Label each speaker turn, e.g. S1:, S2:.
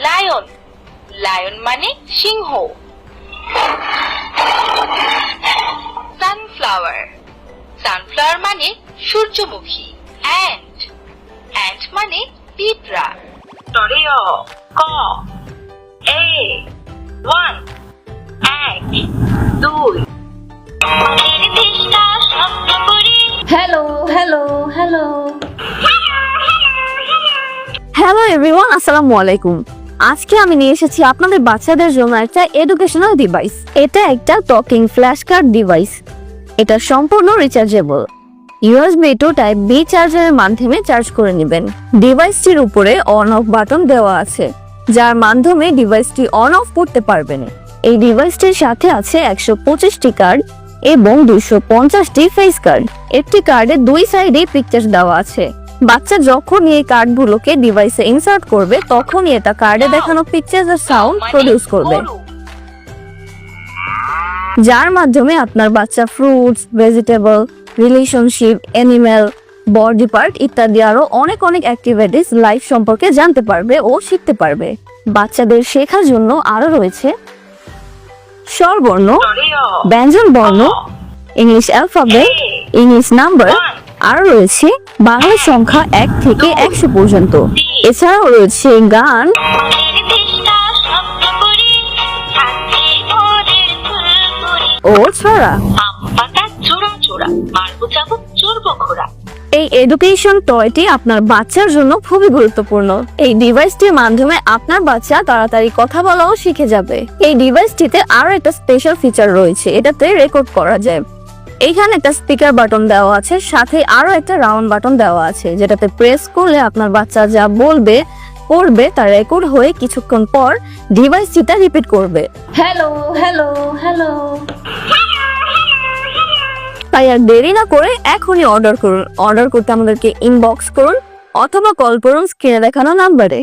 S1: Lion, lion মানে সিংহ। Sunflower, sunflower মানে সূর্যমুখী। অ্যান্ট, অ্যান্ট মানে পিঁপড়া। টরিও, ক, এ, 1, 1, 2।
S2: Hello hello hello hello everyone, আসসালামু আলাইকুম। আজকে আমি নিয়ে এসেছি আপনাদের বাচ্চাদের জন্য একটা এডুকেশনাল ডিভাইস। এটা একটা টকিং ফ্ল্যাশ কার্ড ডিভাইস। এটা সম্পূর্ণ rechargeable. USB to type B চার্জারের মাধ্যমে চার্জ করে নেবেন। ডিভাইসটির উপরে অন অফ বাটন দেওয়া আছে, যার মাধ্যমে ডিভাইসটি অন অফ করতে পারবেন। এই ডিভাইসটির সাথে আছে 125টি কার্ড এবং 250টি ফেস কার্ড। একটি কার্ডে দুই সাইডে পিকচার দেওয়া আছে। বাচ্চা যখন এই কার্ডগুলোকে ডিভাইসে ইনসার্ট করবে, তখনই এটা কার্ডে দেখানো পিকচার আর সাউন্ড প্রডিউস করবে, যার মাধ্যমে আপনার বাচ্চা fruits, vegetable, relationship, animal, body part ইত্যাদি আরো অনেক অনেক অ্যাক্টিভিটিস লাইফ সম্পর্কে জানতে পারবে ও শিখতে পারবে। বাচ্চাদের শেখার জন্য আরো রয়েছে স্বরবর্ণ, ব্যঞ্জন বর্ণ, ইংলিশ অ্যালফাবেট, ইংলিশ নাম্বার, আর রয়েছে বাংলা সংখ্যা 1 থেকে 100 পর্যন্ত। এছাড়াও রয়েছে গান, ও ছড়া। এই এডুকেশন টয়টি আপনার বাচ্চার জন্য খুবই গুরুত্বপূর্ণ। এই ডিভাইসটির মাধ্যমে আপনার বাচ্চা তাড়াতাড়ি কথা বলাও শিখে যাবে। এই ডিভাইসটিতে আরো একটা স্পেশাল ফিচার রয়েছে, এটাতে রেকর্ড করা যায়। এইখানে একটা স্পিকার বাটন দেওয়া আছে, সাথে আরো একটা রাউন্ড বাটন দেওয়া আছে, যেটাতে প্রেস করলে আপনার বাচ্চা যা বলবে পড়বে তা রেকর্ড হয়ে কিছুক্ষণ পর ডিভাইসটিটা রিপিট করবে। Hello hello hello. তাই আর দেরি না করে এখনই অর্ডার করুন। অর্ডার করতে আমাদেরকে ইনবক্স করুন অথবা কল করুন স্ক্রিনে দেখানো নাম্বারে।